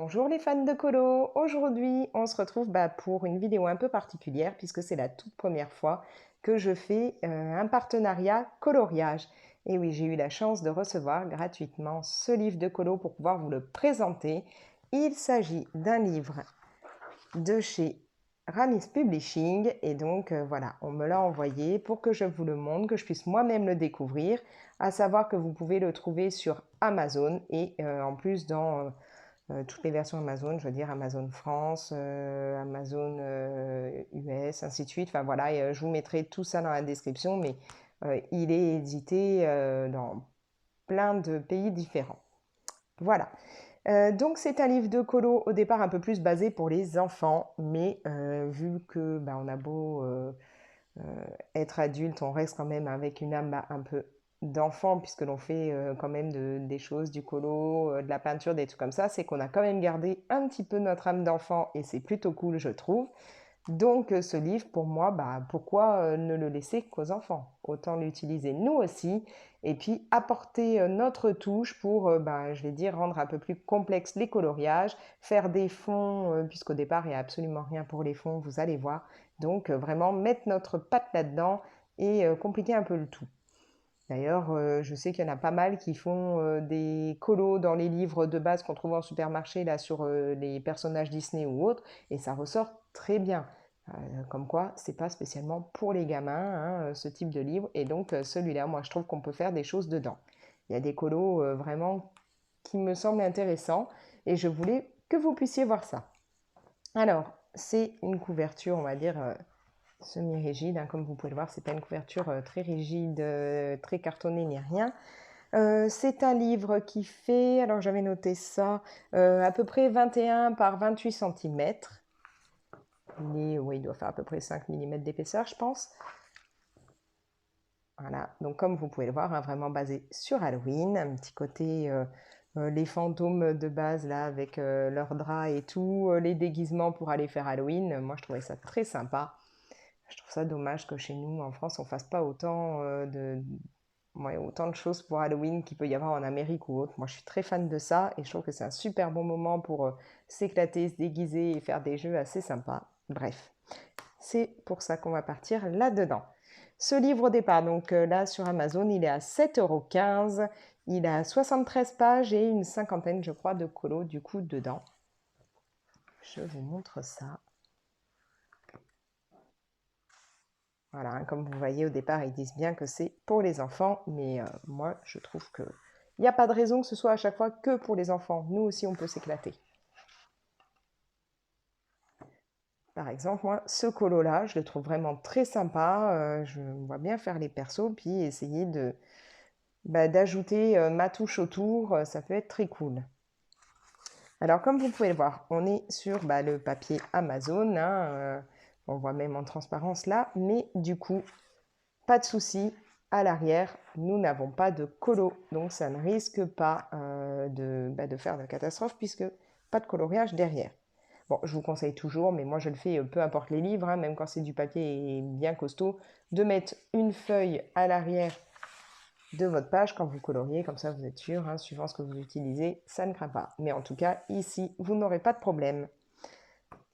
Bonjour les fans de colo. Aujourd'hui, on se retrouve pour une vidéo un peu particulière puisque c'est la toute première fois que je fais un partenariat coloriage. Et oui, j'ai eu la chance de recevoir gratuitement ce livre de colo pour pouvoir vous le présenter. Il s'agit d'un livre de chez Ramis Publishing et donc voilà, on me l'a envoyé pour que je vous le montre, que je puisse moi-même le découvrir, à savoir que vous pouvez le trouver sur Amazon et en plus dans toutes les versions Amazon, je veux dire Amazon France, Amazon US, ainsi de suite. Enfin voilà, et, je vous mettrai tout ça dans la description, mais il est édité dans plein de pays différents. Voilà. Donc c'est un livre de colo au départ un peu plus basé pour les enfants, mais vu que on a beau être adulte, on reste quand même avec une âme un peu d'enfant, puisque l'on fait quand même des choses, du colo, de la peinture, des trucs comme ça, c'est qu'on a quand même gardé un petit peu notre âme d'enfant et c'est plutôt cool, je trouve. Donc ce livre, pour moi, pourquoi ne le laisser qu'aux enfants? Autant l'utiliser nous aussi et puis apporter notre touche pour, je vais dire, rendre un peu plus complexe les coloriages, faire des fonds, puisqu'au départ, il n'y a absolument rien pour les fonds, vous allez voir. Donc vraiment mettre notre patte là-dedans et compliquer un peu le tout. D'ailleurs, je sais qu'il y en a pas mal qui font des colos dans les livres de base qu'on trouve en supermarché là sur les personnages Disney ou autres, et ça ressort très bien. Comme quoi, c'est pas spécialement pour les gamins, hein, ce type de livre, et donc celui-là, moi, je trouve qu'on peut faire des choses dedans. Il y a des colos vraiment qui me semblent intéressants, et je voulais que vous puissiez voir ça. Alors, c'est une couverture, on va dire, semi-rigide, hein, comme vous pouvez le voir, c'est pas une couverture très rigide, très cartonnée ni rien. C'est un livre qui fait, alors j'avais noté ça, à peu près 21 par 28 cm. Il doit faire à peu près 5 mm d'épaisseur, je pense. Voilà, donc comme vous pouvez le voir, hein, vraiment basé sur Halloween, un petit côté les fantômes de base là avec leurs draps et tout, les déguisements pour aller faire Halloween. Moi, je trouvais ça très sympa. Je trouve ça dommage que chez nous, en France, on fasse pas autant de choses pour Halloween qu'il peut y avoir en Amérique ou autre. Moi, je suis très fan de ça et je trouve que c'est un super bon moment pour s'éclater, se déguiser et faire des jeux assez sympas. Bref, c'est pour ça qu'on va partir là-dedans. Ce livre au départ, donc là sur Amazon, il est à 7,15 €. Il a 73 pages et une cinquantaine, je crois, de colos du coup dedans. Je vous montre ça. Voilà, hein, comme vous voyez au départ, ils disent bien que c'est pour les enfants, mais moi je trouve qu'il n'y a pas de raison que ce soit à chaque fois que pour les enfants. Nous aussi, on peut s'éclater. Par exemple, moi, ce colo-là, je le trouve vraiment très sympa. Je vois bien faire les persos, puis essayer d'ajouter ma touche autour. Ça peut être très cool. Alors, comme vous pouvez le voir, on est sur le papier Amazon, hein, on voit même en transparence là, mais du coup, pas de souci, à l'arrière, nous n'avons pas de colo, donc ça ne risque pas de faire de catastrophe puisque pas de coloriage derrière. Bon, je vous conseille toujours, mais moi je le fais peu importe les livres, hein, même quand c'est du papier bien costaud, de mettre une feuille à l'arrière de votre page quand vous coloriez, comme ça vous êtes sûr, hein, suivant ce que vous utilisez, ça ne craint pas. Mais en tout cas, ici, vous n'aurez pas de problème.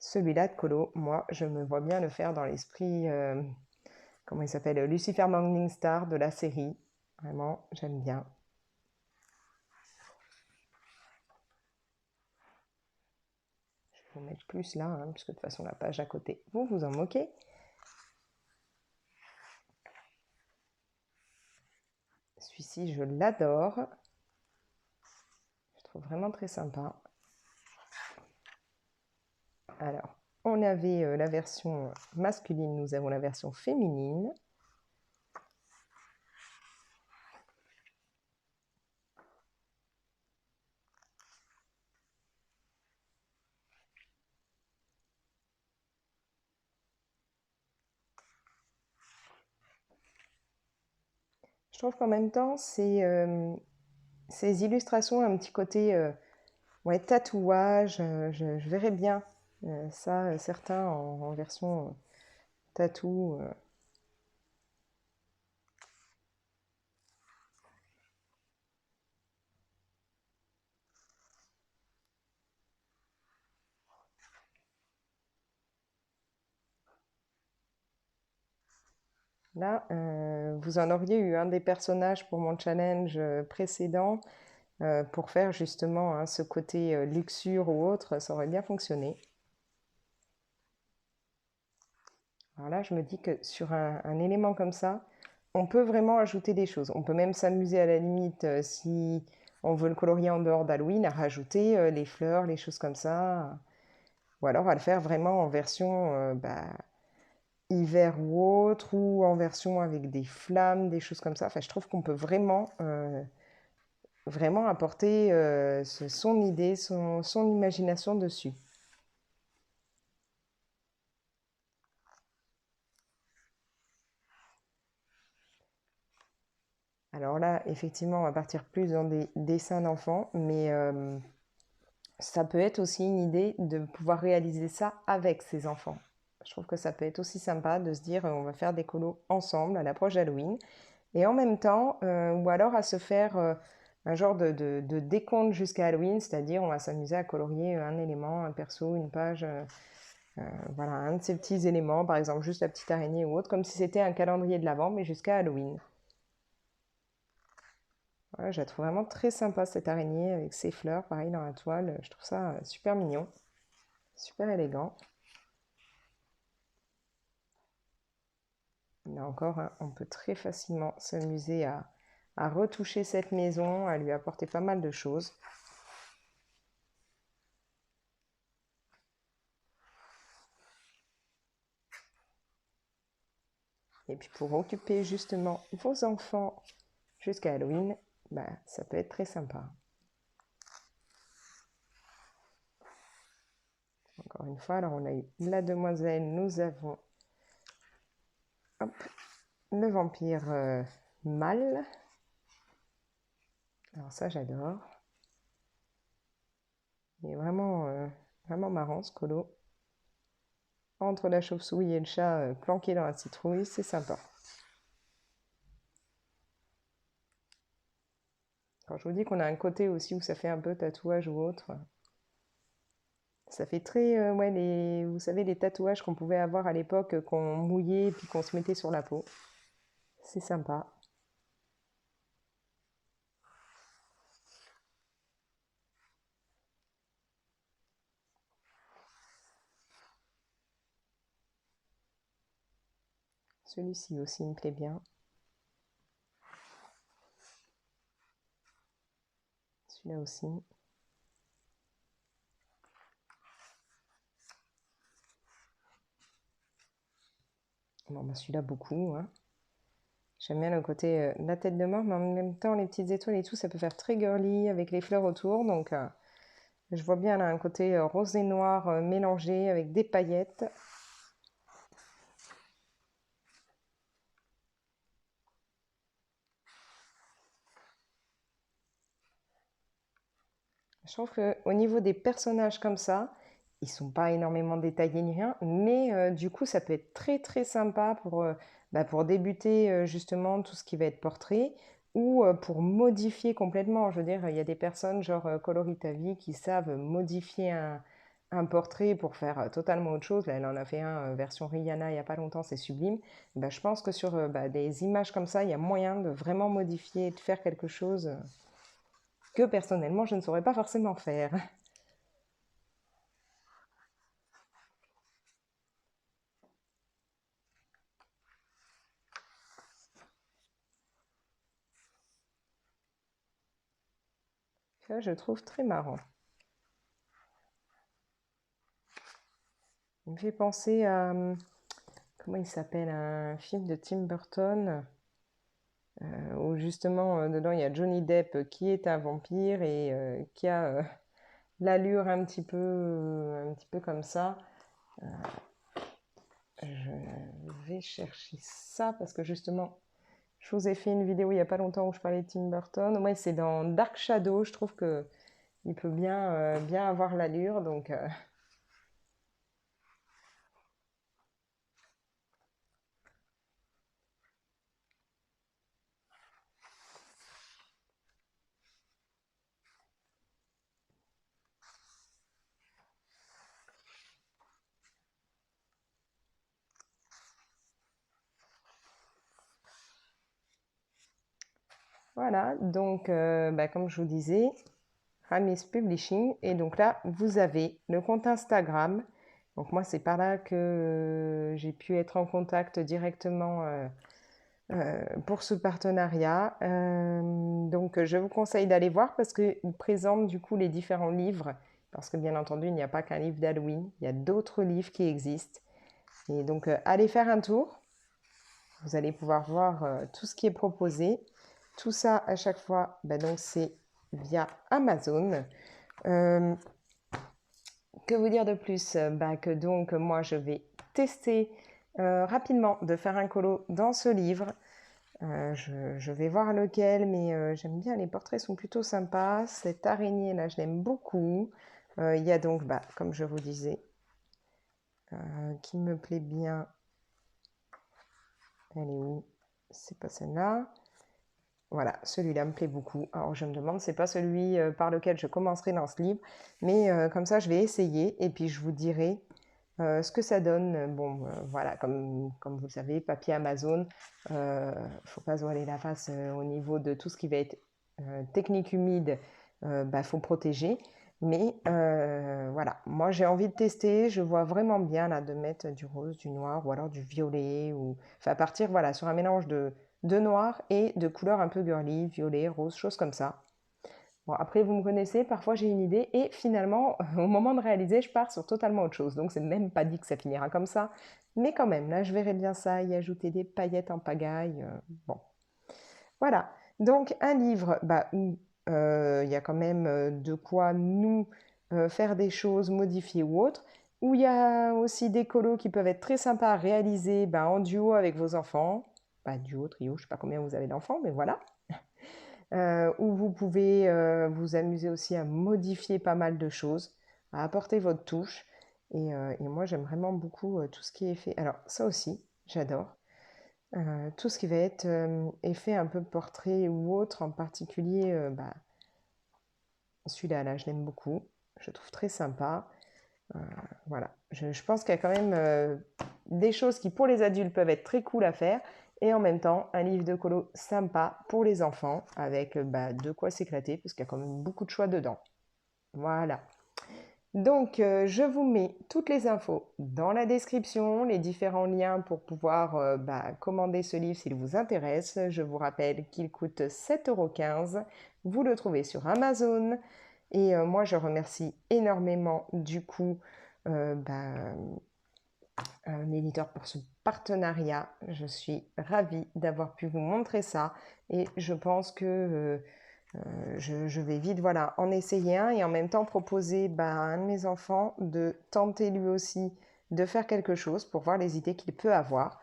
Celui-là de colo, moi, je me vois bien le faire dans l'esprit, comment il s'appelle, Lucifer Morningstar de la série. Vraiment, j'aime bien. Je vais vous mettre plus là, hein, puisque de toute façon la page à côté, vous vous en moquez. Celui-ci, je l'adore. Je trouve vraiment très sympa. Alors, on avait la version masculine, nous avons la version féminine. Je trouve qu'en même temps, ces illustrations, un petit côté tatouage, je verrais bien ça, certains en version tatou. Là, vous en auriez eu un des personnages pour mon challenge précédent pour faire justement hein, ce côté luxure ou autre, ça aurait bien fonctionné. Alors là, je me dis que sur un élément comme ça, on peut vraiment ajouter des choses. On peut même s'amuser à la limite, si on veut le colorier en dehors d'Halloween, à rajouter les fleurs, les choses comme ça. Ou alors à le faire vraiment en version hiver ou autre, ou en version avec des flammes, des choses comme ça. Enfin, je trouve qu'on peut vraiment apporter son idée, son imagination dessus. Alors là, effectivement, on va partir plus dans des dessins d'enfants, mais ça peut être aussi une idée de pouvoir réaliser ça avec ses enfants. Je trouve que ça peut être aussi sympa de se dire on va faire des colos ensemble à l'approche d'Halloween. Et en même temps, ou alors à se faire un genre de décompte jusqu'à Halloween, c'est-à-dire on va s'amuser à colorier un élément, un perso, une page, voilà, un de ces petits éléments, par exemple juste la petite araignée ou autre, comme si c'était un calendrier de l'Avent, mais jusqu'à Halloween. Voilà, je la trouve vraiment très sympa cette araignée avec ses fleurs, pareil dans la toile. Je trouve ça super mignon, super élégant. Là encore, hein, on peut très facilement s'amuser à retoucher cette maison, à lui apporter pas mal de choses. Et puis pour occuper justement vos enfants jusqu'à Halloween, bah, ça peut être très sympa. Encore une fois, alors on a eu la demoiselle, nous avons hop, le vampire mâle. Alors ça, j'adore. Il est vraiment marrant ce colo. Entre la chauve-souris et le chat planqué dans la citrouille, c'est sympa. Quand je vous dis qu'on a un côté aussi où ça fait un peu tatouage ou autre, ça fait très, ouais, vous savez, les tatouages qu'on pouvait avoir à l'époque, qu'on mouillait et puis qu'on se mettait sur la peau. C'est sympa. Celui-ci aussi me plaît bien. Celui-là aussi. Bon, bah celui-là beaucoup, hein. J'aime bien le côté la tête de mort, mais en même temps, les petites étoiles et tout, ça peut faire très girly avec les fleurs autour. Donc, je vois bien là un côté rose et noir mélangé avec des paillettes. Je trouve qu'au niveau des personnages comme ça, ils sont pas énormément détaillés ni rien, mais du coup, ça peut être très très sympa pour débuter justement tout ce qui va être portrait ou pour modifier complètement. Je veux dire, il y a des personnes genre Colorita Vie qui savent modifier un portrait pour faire totalement autre chose. Là, elle en a fait un version Rihanna il y a pas longtemps, c'est sublime. Bah, je pense que sur des images comme ça, il y a moyen de vraiment modifier, de faire quelque chose que personnellement je ne saurais pas forcément faire. Ça, je trouve très marrant. Il me fait penser à, comment il s'appelle, un film de Tim Burton, où justement, dedans, il y a Johnny Depp qui est un vampire et qui a l'allure un petit peu comme ça. Je vais chercher ça parce que justement, je vous ai fait une vidéo il n'y a pas longtemps où je parlais de Tim Burton. Ouais, c'est dans Dark Shadow, je trouve que il peut bien avoir l'allure, donc Voilà, donc comme je vous disais, Ramis Publishing. Et donc là, vous avez le compte Instagram. Donc moi, c'est par là que j'ai pu être en contact directement pour ce partenariat. Donc je vous conseille d'aller voir parce qu'ils présentent du coup les différents livres. Parce que bien entendu, il n'y a pas qu'un livre d'Halloween, il y a d'autres livres qui existent. Et donc allez faire un tour. Vous allez pouvoir voir tout ce qui est proposé. Tout ça à chaque fois, donc c'est via Amazon. Euh, que vous dire de plus? Que donc moi je vais tester rapidement de faire un colo dans ce livre. Je vais voir lequel, mais j'aime bien, les portraits sont plutôt sympas. Cette araignée là, je l'aime beaucoup. Il y a donc, comme je vous disais, qui me plaît bien. Elle est où? C'est pas celle-là. Voilà, celui-là me plaît beaucoup. Alors je me demande, c'est pas celui par lequel je commencerai dans ce livre, mais comme ça je vais essayer et puis je vous dirai ce que ça donne. Bon, voilà, comme vous le savez, papier Amazon, faut pas se voiler la face au niveau de tout ce qui va être technique humide, faut protéger. Mais voilà, moi j'ai envie de tester, je vois vraiment bien là de mettre du rose, du noir ou alors du violet, ou enfin partir voilà, sur un mélange de noir et de couleurs un peu girly, violet, rose, choses comme ça. Bon, après, vous me connaissez, parfois j'ai une idée et finalement, au moment de réaliser, je pars sur totalement autre chose. Donc, c'est même pas dit que ça finira comme ça. Mais quand même, là, je verrais bien ça, y ajouter des paillettes en pagaille. Bon, voilà. Donc, un livre où il y a quand même de quoi nous faire des choses, modifier ou autre. Où il y a aussi des colos qui peuvent être très sympas à réaliser en duo avec vos enfants. Duo, trio, je sais pas combien vous avez d'enfants, mais voilà. Où vous pouvez vous amuser aussi à modifier pas mal de choses, à apporter votre touche. Et moi, j'aime vraiment beaucoup tout ce qui est fait. Alors, ça aussi, j'adore. Tout ce qui va être effet un peu portrait ou autre, en particulier, celui-là, là, je l'aime beaucoup. Je le trouve très sympa. Voilà. Je pense qu'il y a quand même des choses qui, pour les adultes, peuvent être très cool à faire. Et en même temps, un livre de colo sympa pour les enfants, avec de quoi s'éclater, parce qu'il y a quand même beaucoup de choix dedans. Voilà. Donc, je vous mets toutes les infos dans la description, les différents liens pour pouvoir commander ce livre s'il vous intéresse. Je vous rappelle qu'il coûte 7,15 €. Vous le trouvez sur Amazon. Et moi, je remercie énormément du coup l'éditeur pour ce partenariat. Je suis ravie d'avoir pu vous montrer ça. Et je pense que je vais vite en essayer un et en même temps proposer à un de mes enfants de tenter lui aussi de faire quelque chose pour voir les idées qu'il peut avoir.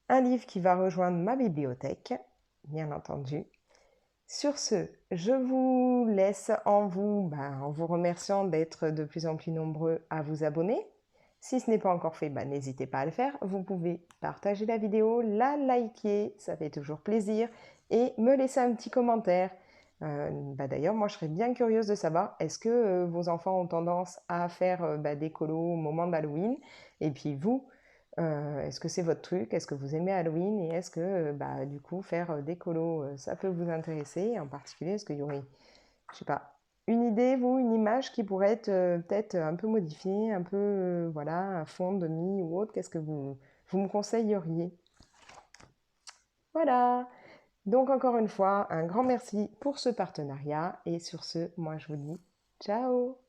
Un livre qui va rejoindre ma bibliothèque, bien entendu. Sur ce, je vous laisse en vous remerciant d'être de plus en plus nombreux à vous abonner. Si ce n'est pas encore fait, n'hésitez pas à le faire. Vous pouvez partager la vidéo, la liker, ça fait toujours plaisir, et me laisser un petit commentaire. D'ailleurs, moi je serais bien curieuse de savoir, est-ce que vos enfants ont tendance à faire des colos au moment d'Halloween? Et puis vous, est-ce que c'est votre truc? Est-ce que vous aimez Halloween? Et est-ce que du coup faire des colos, ça peut vous intéresser? En particulier, est-ce qu'il y aurait, je sais pas, une idée, vous, une image qui pourrait être peut-être un peu modifiée, un peu un fond, demi ou autre? Qu'est-ce que vous me conseilleriez? Voilà. Donc encore une fois, un grand merci pour ce partenariat. Et sur ce, moi je vous dis ciao!